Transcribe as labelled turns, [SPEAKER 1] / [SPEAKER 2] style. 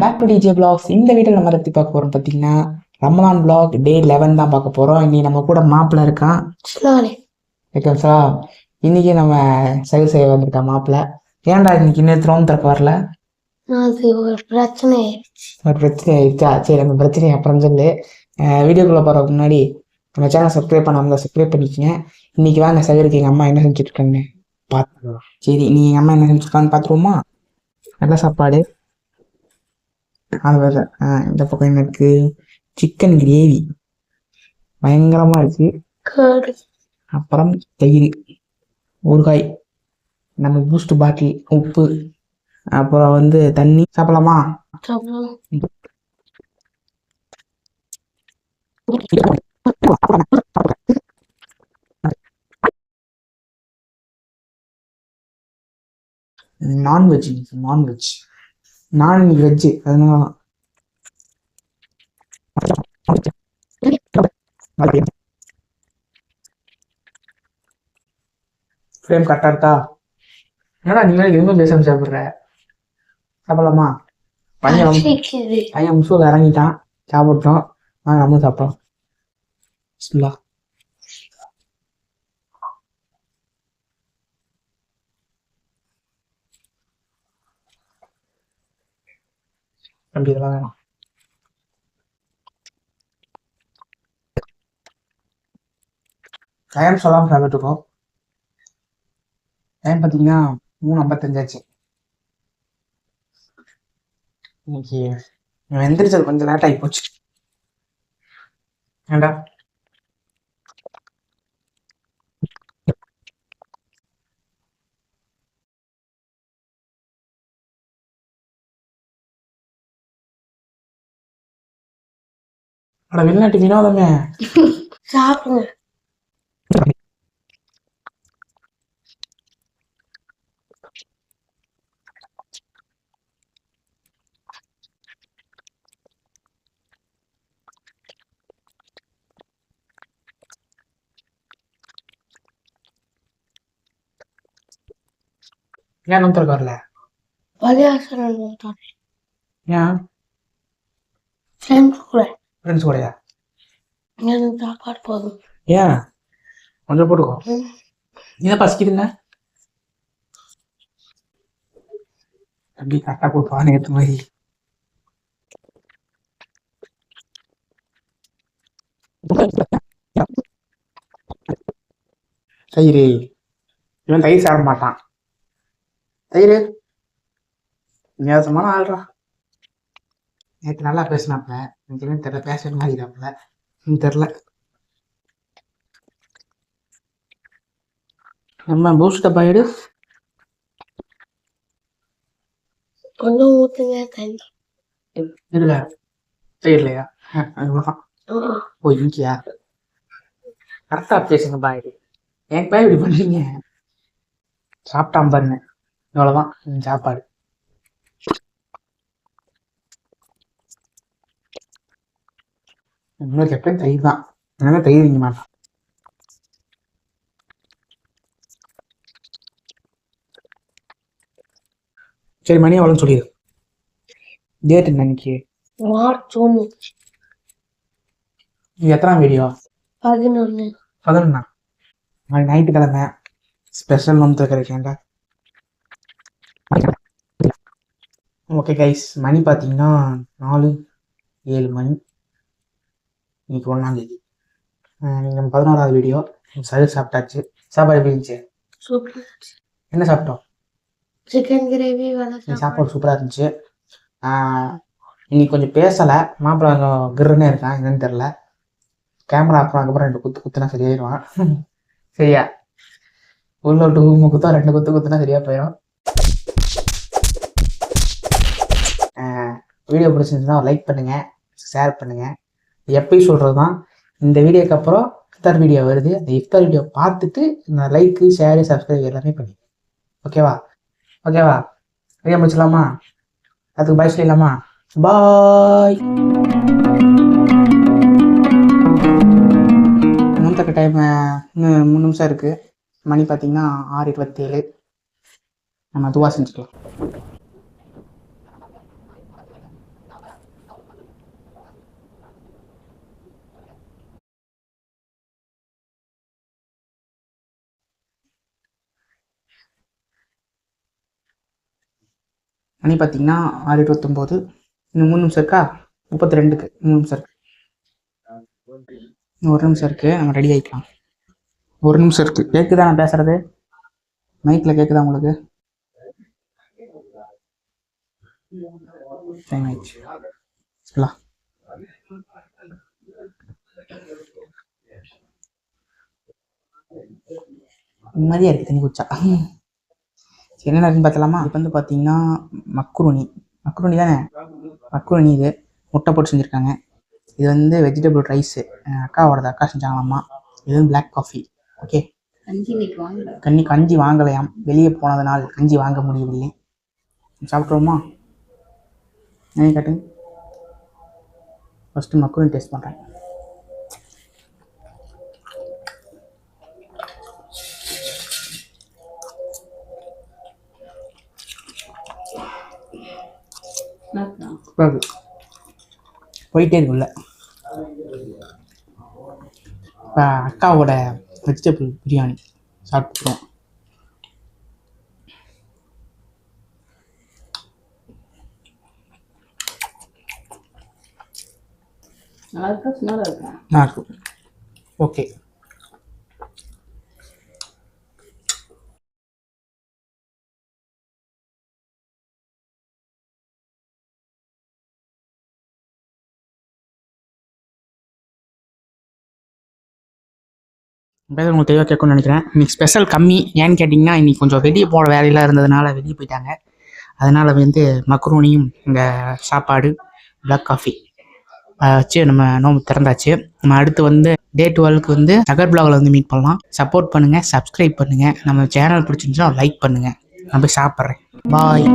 [SPEAKER 1] Back to DJ blocks. இந்த video நம்ம பற்றி பார்க்க போகிறோம் பார்த்தீங்கன்னா ரமலான் பிளாக் டே 11 தான் பார்க்க போகிறோம். இன்னைக்கு நம்ம கூட மாப்பிள்ள இருக்கான். ஓகேங்களா? இன்னைக்கு நம்ம சரி செய்ய வந்திருக்கா மாப்பிள்ள. ஏன்டா இன்னைக்கு நேற்று ரோம் திறக்க வரல?
[SPEAKER 2] ஒரு பிரச்சனை
[SPEAKER 1] ஆயிடுச்சா? சரி, அந்த பிரச்சனையை அப்புறம் சொல்லு. வீடியோக்குள்ளே போகிறதுக்கு முன்னாடி நம்ம சேனல் சப்ஸ்கிரைப் பண்ணாமல் சப்ஸ்கிரைப் பண்ணிக்கோங்க. இன்னைக்கு வாங்க சகருக்கு எங்கள் அம்மா என்ன செஞ்சுருக்காங்க பார்த்துக்கலாம். சரி, நீ எங்கள் அம்மா என்ன செஞ்சுருக்கான்னு பார்த்துருவோமா? நல்ல சாப்பாடு. அது இந்த பக்கம் என்ன இருக்கு? சிக்கன் கிரேவி பயங்கரமா இருக்கு. அப்புறம் தயிர், ஊறுகாய், நம்ம பூஸ்ட் பாட்டில், உப்பு, அப்புறம் தண்ணி. சாப்பிடலாமா? நான்வெஜ் நான்வெஜ் நான் இன்னைக்கு வெஜ்ஜு, அதனால ஃப்ரேம் கரெக்டாக இருக்கா? என்னடா நீங்களே எதுவுமே பேசாம சாப்பிட்ற? சாப்பிடலாமா? பையன் முசூல் இறங்கிட்டான், சாப்பிட்டோம். நம்மளும் சாப்பிட்டோம். அப்படி இதெல்லாம் வேணும். டைம் சொல்லாமல் சாப்பிட்டுருக்கோம். டைம் பார்த்தீங்கன்னா 3:55 இன்னைக்கு எந்திரிச்சது கொஞ்சம் லேட் ஆகி போச்சு. ஏண்டா வெளிநாட்டு வினோதமே
[SPEAKER 2] சாப்பிடுங்க.
[SPEAKER 1] ஏன் நம்பர் வரல? ஏன் ஃப்ரெண்ட்ஸ் கூடயா?
[SPEAKER 2] சாப்பாடு போதும்.
[SPEAKER 1] ஏன் கொஞ்சம் போட்டுக்கோ. ஏன் பசிக்குதுங்க? அப்படி கரெக்டாக கொடுப்பா நேற்று மாதிரி. தயிர், இவன் தயிர் சாப்பிட மாட்டான். தயிர் வித்தியாசமான ஆள்றா. நேற்று நல்லா பேசினாப்ல, எனக்கு தெரியல, பேசுற மாதிரி இருப்பாப்ல தெரில. நம்ம பூஸ்ட் டப்பா எடு.
[SPEAKER 2] கொஞ்சம் ஊத்துங்க தண்ணி.
[SPEAKER 1] இல்ல தயிர்லையா? அவ்வளோதான். ஓ, இங்கேயா? கரெக்டா பேசுங்க பாய். என் பாய் இப்படி பண்ணுறீங்க? சாப்பிட்டான் பாருங்க, இவ்வளோதான் சாப்பாடு. உங்களுக்கு எப்பயும் தயிர் தான், அதனால தயிர் வைக்க மாட்டான். சரி, மணி எவ்வளோன்னு சொல்லிடு. டேட் என்ன இன்னைக்கு?
[SPEAKER 2] மார்ச் 1.
[SPEAKER 1] எத்தனாம் வீடியோ?
[SPEAKER 2] 11.
[SPEAKER 1] 11. நாளைக்கு ஞாயிற்றுக்கிழமை ஸ்பெஷல் நோம்பு கிடைக்கேன்டா. ஓகே கைஸ், மணி பார்த்தீங்கன்னா 4:07 மணி. இன்னைக்கு 1ஆம் தேதி. நம்ம 11வது வீடியோ. சரி, சாப்பிட்டாச்சு. சாப்பாடு எப்படி இருந்துச்சு?
[SPEAKER 2] சூப்பர்.
[SPEAKER 1] என்ன சாப்பிட்டோம்?
[SPEAKER 2] Chicken gravy.
[SPEAKER 1] சாப்பாடு சூப்பராக இருந்துச்சு. இன்னைக்கு கொஞ்சம் பேசலை, மாப்பிள்ளை கொஞ்சம் கிருன்னே இருக்கான், என்னன்னு தெரில. கேமரா ஆஃப் பண்ணதுக்கப்புறம் 2 குத்து குத்துனா சரியாயிடுவான். சரியா? உள்ள 2 குத்தா 2 குத்து குத்துனா சரியா போயிடும். வீடியோ பிடிச்சிருந்துச்சுன்னா லைக் பண்ணுங்க, ஷேர் பண்ணுங்க. எப்பயும் சொல்கிறது தான், இந்த வீடியோக்கு அப்புறம் இஃப்தார் வீடியோ வருது. அந்த இஃப்தார் வீடியோ பார்த்துட்டு நான் லைக்கு, ஷேரு, சப்ஸ்கிரைப் எல்லாமே பண்ணி. ஓகேவா? வீடியோ முடிச்சிடலாமா? அதுக்கு பாய் சொல்லிடலாமா? பாய். நோம்பு டைம் இன்னும் 3 நிமிஷம் இருக்குது. மணி பார்த்தீங்கன்னா 6:27. நம்ம துவா செஞ்சுக்கலாம். மணி பார்த்தீங்கன்னா 6:29. இன்னும் 3 நிமிஷம் இருக்கா? 32க்கு 3 நிமிஷம் இருக்கு. இன்னும் 1 நிமிஷம் இருக்குது, நம்ம ரெடி ஆகிக்கலாம். 1 நிமிஷம் இருக்குது. கேட்குதா நான் பேசுகிறது? மைக்கில் கேட்குதா உங்களுக்கு? டைம் ஆயிடுச்சு. சொல்லலாம். நிம்மதியாக இருக்குது தண்ணி குடிச்சா. என்னென்ன இருக்குன்னு பார்த்தலாமா? இப்போ வந்து பார்த்தீங்கன்னா மக்ரூனி தானே, மக்ரூனி. இது முட்டை போட்டு செஞ்சுருக்காங்க. இது வந்து வெஜிடபிள் ரைஸு, அக்கா செஞ்சாங்களாம்மா. இது வந்து பிளாக் காஃபி. ஓகே, கஞ்சி வாங்கலையாம், வெளியே போனதுனால் கஞ்சி வாங்க முடியவில்லை. சாப்பிட்ருவோமா? என்ன காட்டுங்க. ஃபஸ்ட்டு மக்ரூனி டேஸ்ட் பண்ணுறேன். போயிட்டே இருக்குல்ல. இப்போ அக்காவோட வெஜிடபிள் பிரியாணி சாப்பிட்ருவோம். நல்லா இருக்கும். ஓகே, பேர் உங்களுக்கு தெளிவாக கேட்கணும்னு நினைக்கிறேன். இன்றைக்கி ஸ்பெஷல் கம்மி. ஏன்னு கேட்டிங்கன்னா இன்றைக்கி கொஞ்சம் வெளியே போகிற வேலையெல்லாம் இருந்ததுனால வெளியே போயிட்டாங்க. அதனால் வந்து மக்ரூனியும் இங்கே சாப்பாடு பிளாக் காஃபி வச்சு நம்ம நோம்பு திறந்தாச்சு. நம்ம அடுத்து வந்து டே 12க்கு வந்து நகர் பிளாகில் வந்து மீட் பண்ணலாம். சப்போர்ட் பண்ணுங்கள், சப்ஸ்கிரைப் பண்ணுங்கள். நம்ம சேனல் பிடிச்சிருந்துச்சுன்னா லைக் பண்ணுங்கள். நான் போய் சாப்பிட்றேன். பாய்.